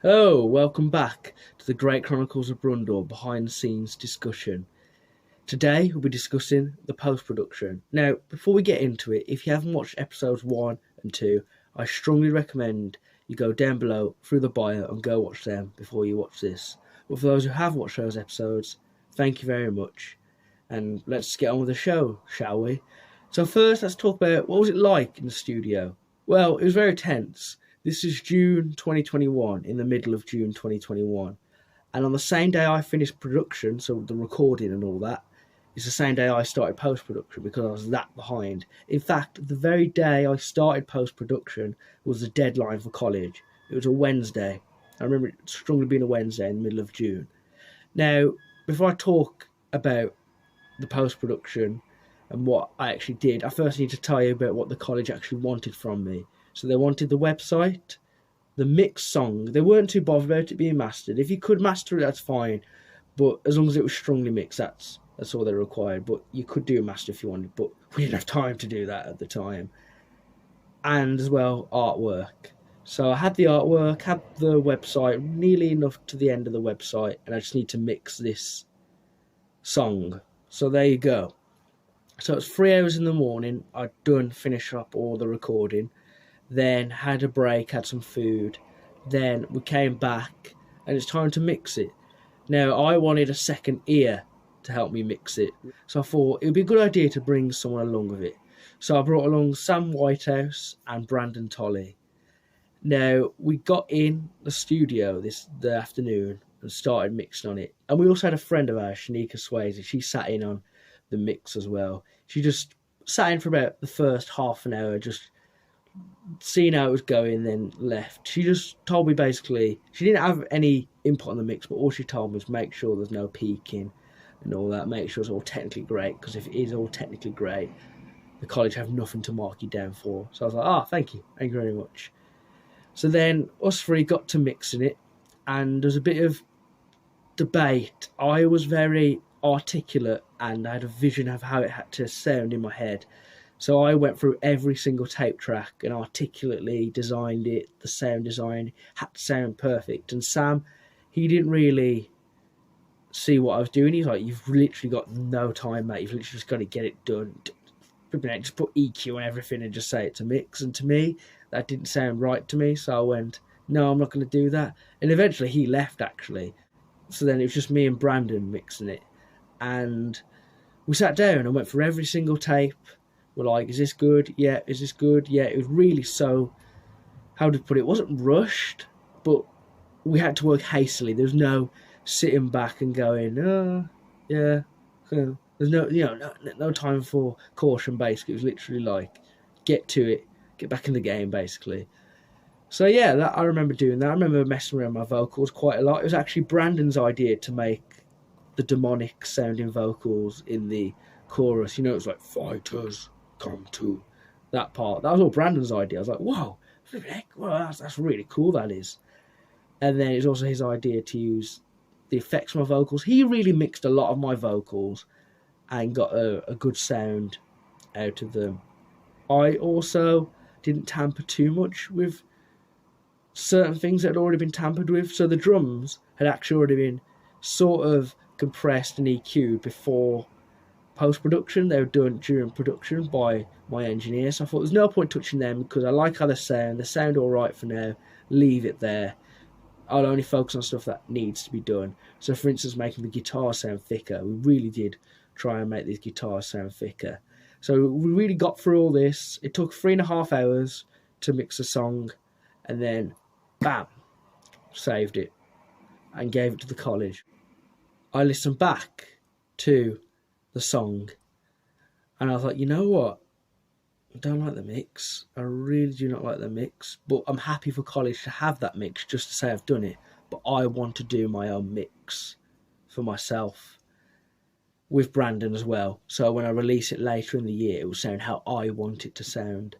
Hello, welcome back to the Great Chronicles of Brundor behind the scenes discussion. Today we'll be discussing the post-production. Now, before we get into it, if you haven't watched episodes 1 and 2, I strongly recommend you go down below through the bio and go watch them before you watch this. But for those who have watched those episodes, thank you very much. And let's get on with the show, shall we? So first, let's talk about what was it like in the studio. Well, it was very tense. This is June 2021, in the middle of June 2021. And on the same day I finished production, so the recording and all that, it's the same day I started post-production because I was that behind. In fact, the very day I started post-production was the deadline for college. It was a Wednesday. I remember it strongly being a Wednesday in the middle of June. Now, before I talk about the post-production and what I actually did, I first need to tell you about what the college actually wanted from me. So they wanted the website, the mixed song. They weren't too bothered about it being mastered. If you could master it, that's fine. But as long as it was strongly mixed, that's all they required. But you could do a master if you wanted, but we didn't have time to do that at the time. And as well, artwork. So I had the artwork, had the website, nearly enough to the end of the website, and I just need to mix this song. So there you go. So it's 3 hours in the morning. I'd finished up all the recording. Then had a break, had some food. Then we came back, and it's time to mix it. Now, I wanted a second ear to help me mix it. So I thought it would be a good idea to bring someone along with it. So I brought along Sam Whitehouse and Brandon Tolley. Now, we got in the studio the afternoon and started mixing on it. And we also had a friend of ours, Shanika Swayze. She sat in on the mix as well. She just sat in for about the first half an hour, just seeing how it was going, then left. She just told me basically, she didn't have any input on the mix, but all she told me was make sure there's no peaking and all that, make sure it's all technically great, because if it is all technically great, the college have nothing to mark you down for. So I was like, thank you very much. So then us three got to mixing it, and there was a bit of debate. I was very articulate and I had a vision of how it had to sound in my head. So I went through every single tape track and articulately designed it. The sound design had to sound perfect. And Sam, he didn't really see what I was doing. He's like, you've literally got no time, mate. You've literally just got to get it done. Just put EQ and everything and just say it to mix. And to me, that didn't sound right to me. So I went, no, I'm not going to do that. And eventually he left, actually. So then it was just me and Brandon mixing it. And we sat down and went through every single tape. We're like, is this good? Yeah. Is this good? Yeah. It was really so, how to put it, wasn't rushed, but we had to work hastily. There was no sitting back and going, yeah. There's no time for caution, basically. It was literally like, get to it, get back in the game, basically. So yeah, I remember doing that. I remember messing around my vocals quite a lot. It was actually Brandon's idea to make the demonic sounding vocals in the chorus. You know, it was like, fighters come to that part. That was all Brandon's idea. I was like, whoa, heck, well, that's really cool, that is. And then it's also his idea to use the effects of my vocals. He really mixed a lot of my vocals and got a good sound out of them. I also didn't tamper too much with certain things that had already been tampered with. So the drums had actually already been sort of compressed and EQ'd before post-production. They were done during production by my engineer. So I thought there's no point touching them because I like how they sound. They sound all right for now. Leave it there. I'll only focus on stuff that needs to be done. So for instance, making the guitar sound thicker. We really did try and make these guitars sound thicker. So we really got through all this. It took 3.5 hours to mix a song, and then bam, saved it and gave it to the college. I listened back to the song and I was like, you know what? I don't like the mix. I really do not like the mix, but I'm happy for college to have that mix just to say I've done it. But I want to do my own mix for myself with Brandon as well. So when I release it later in the year, it will sound how I want it to sound.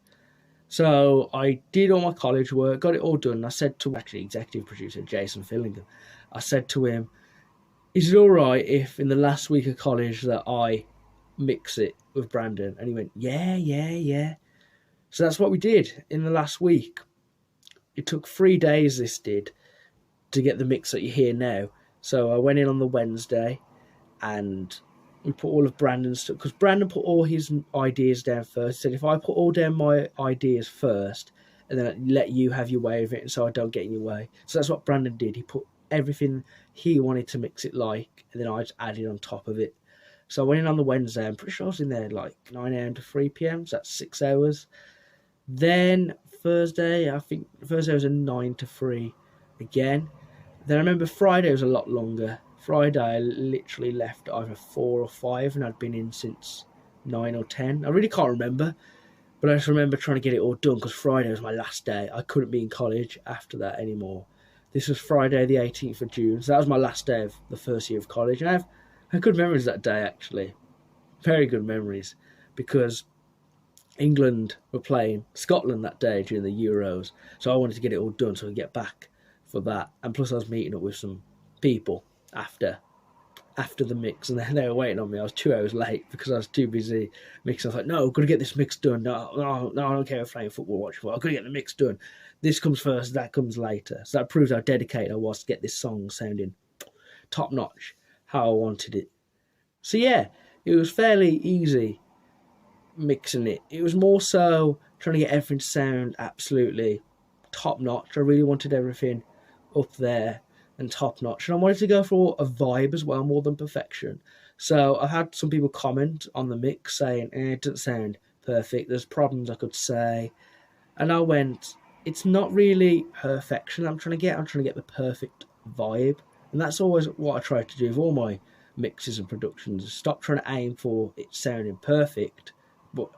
So I did all my college work, got it all done. I said to actually executive producer Jason Fillingham, I said to him, is it all right if in the last week of college that I mix it with Brandon? And he went, yeah. So that's what we did in the last week. It took 3 days, this did. to get the mix that you hear now. So I went in on the Wednesday, and we put all of Brandon's stuff, because Brandon put all his ideas down first. He said, if I put all down my ideas first, and then I let you have your way of it, and so I don't get in your way. So that's what Brandon did. He put everything he wanted to mix it like, and then I just added on top of it. So I went in on the Wednesday. I'm pretty sure I was in there like 9 a.m. to 3 p.m. So that's 6 hours. Then Thursday, I think Thursday was a 9 to 3 again. Then I remember Friday was a lot longer. Friday I literally left either 4 or 5, and I'd been in since 9 or 10. I really can't remember, but I just remember trying to get it all done, because Friday was my last day. I couldn't be in college after that anymore. This was Friday the 18th of June, so that was my last day of the first year of college. And I have good memories that day, actually. Very good memories, because England were playing Scotland that day during the Euros, so I wanted to get it all done so I could get back for that. And plus I was meeting up with some people after the mix, and they were waiting on me. I was 2 hours late because I was too busy mixing. I was like, no, I've got to get this mix done. No, I don't care if I'm playing football, watching football. I've got to get the mix done. This comes first, that comes later. So that proves how dedicated I was to get this song sounding top notch, how I wanted it. So yeah, it was fairly easy mixing it. It was more so trying to get everything to sound absolutely top notch. I really wanted everything up there and top notch, and I wanted to go for a vibe as well, more than perfection. So I've had some people comment on the mix saying, it doesn't sound perfect, there's problems I could say, and I went, it's not really perfection I'm trying to get the perfect vibe. And that's always what I try to do with all my mixes and productions. Stop trying to aim for it sounding perfect, but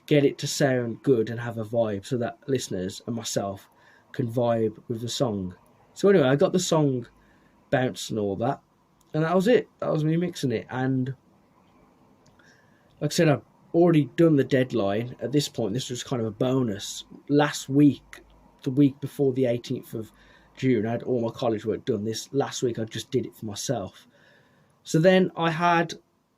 get it to sound good and have a vibe, so that listeners and myself can vibe with the song. So anyway, I got the song bouncing and all that, and that was it. That was me mixing it. And like I said, I've already done the deadline. At this point, this was kind of a bonus. Last week, the week before the 18th of June, I had all my college work done. This last week, I just did it for myself. So then I had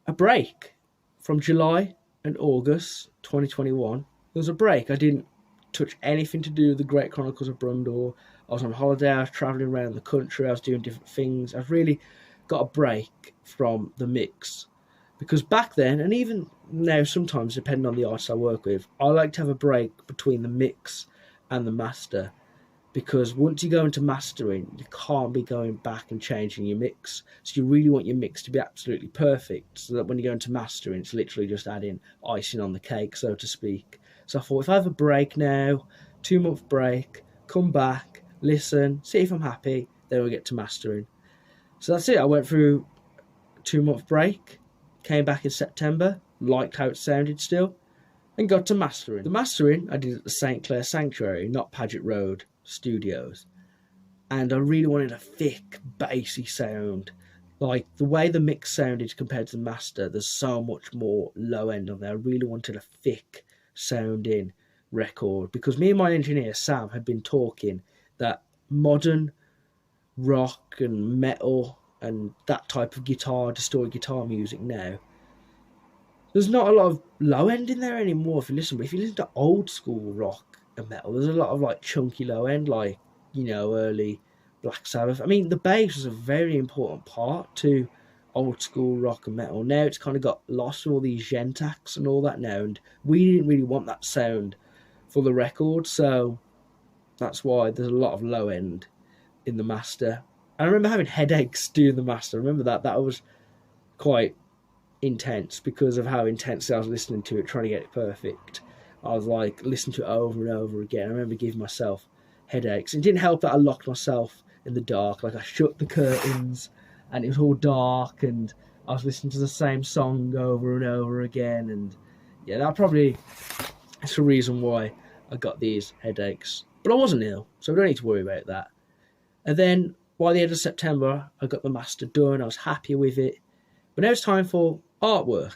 a break from July and August 2021. There was a break. I didn't touch anything to do with the Great Chronicles of Brundor. I was on holiday, I was travelling around the country, I was doing different things. I've really got a break from the mix. Because back then, and even now sometimes, depending on the artists I work with, I like to have a break between the mix and the master. Because once you go into mastering, you can't be going back and changing your mix. So you really want your mix to be absolutely perfect, so that when you go into mastering, it's literally just adding icing on the cake, so to speak. So I thought, if I have a break now, 2-month break, come back, listen, see if I'm happy, then we'll get to mastering. So that's it. I went through a 2-month break, came back in September, liked how it sounded still, and got to mastering. The mastering I did at the St. Clair Sanctuary, not Paget Road Studios. And I really wanted a thick, bassy sound. Like, the way the mix sounded compared to the master, there's so much more low end on there. I really wanted a thick sounding record, because me and my engineer, Sam, had been talking that modern rock and metal and that type of guitar, distorted guitar music now, there's not a lot of low end in there anymore if you listen. But if you listen to old school rock and metal, there's a lot of like chunky low end, like, you know, early Black Sabbath. I mean, the bass was a very important part to old school rock and metal. Now it's kind of got lost with all these Gentacs and all that now, and we didn't really want that sound for the record, so that's why there's a lot of low end in the master. I remember having headaches doing the master. I remember that was quite intense because of how intensely I was listening to it, trying to get it perfect. I was like listening to it over and over again. I remember giving myself headaches. It didn't help that I locked myself in the dark. Like, I shut the curtains and it was all dark, and I was listening to the same song over and over again. And yeah, that's the reason why I got these headaches. But I wasn't ill, so we don't need to worry about that. And then by the end of September, I got the master done. I was happy with it. But now it's time for artwork.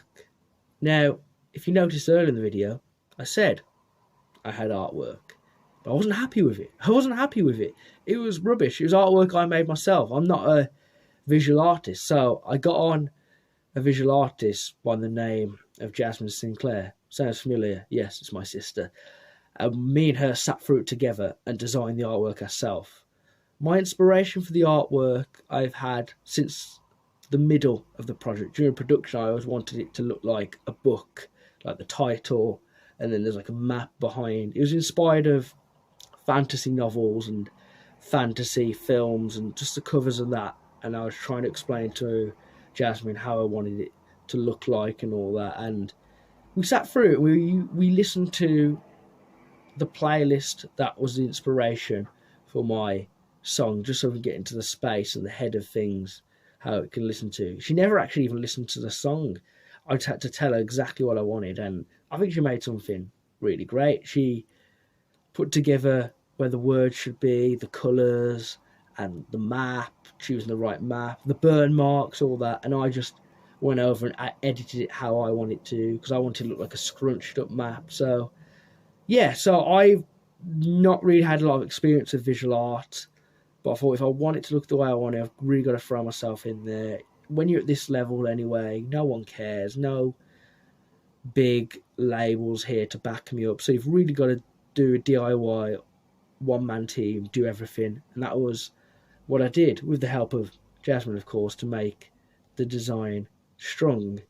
Now, if you noticed earlier in the video, I said I had artwork, but I wasn't happy with it. It was rubbish. It was artwork I made myself. I'm not a visual artist, so I got on a visual artist by the name of Jasmine Sinclair. Sounds familiar? Yes, it's my sister. Me and her sat through it together and designed the artwork herself. My inspiration for the artwork I've had since the middle of the project. During production, I always wanted it to look like a book, like the title, and then there's like a map behind. It was inspired of fantasy novels and fantasy films and just the covers of that. And I was trying to explain to Jasmine how I wanted it to look like and all that. And we sat through it. We listened to the playlist that was the inspiration for my song, just so we can get into the space and the head of things, how it can listen to. She never actually even listened to the song. I just had to tell her exactly what I wanted, and I think she made something really great. She put together where the words should be, the colours, and the map, choosing the right map, the burn marks, all that, and I just went over and I edited it how I want it to, because I wanted it to look like a scrunched up map. So yeah, so I've not really had a lot of experience with visual art, but I thought if I want it to look the way I want it, I've really got to throw myself in there. When you're at this level anyway, no one cares, no big labels here to back me up, so you've really got to do a DIY one-man team, do everything, and that was what I did, with the help of Jasmine, of course, to make the design strong.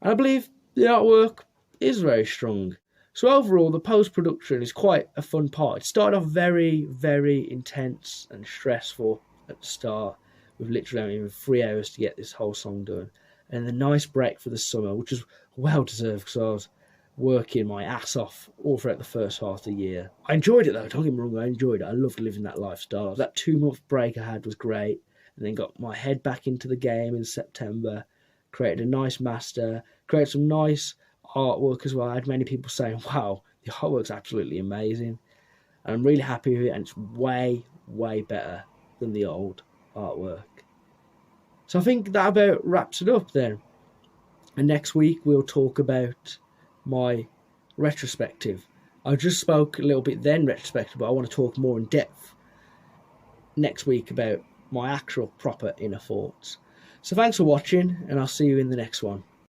And I believe the artwork is very strong. So overall, the post-production is quite a fun part. It started off very, very intense and stressful at the start, with literally only 3 hours to get this whole song done. And the nice break for the summer, which was well deserved, because I was working my ass off all throughout the first half of the year. I enjoyed it though, don't get me wrong, I enjoyed it. I loved living that lifestyle. That 2-month break I had was great, and then got my head back into the game in September, created a nice master, created some nice artwork as well. I had many people saying, wow, the artwork's absolutely amazing, and I'm really happy with it, and it's way, way better than the old artwork. So I think that about wraps it up then. And next week we'll talk about my retrospective. I just spoke a little bit then retrospective, but I want to talk more in depth next week about my actual proper inner thoughts. So thanks for watching, and I'll see you in the next one.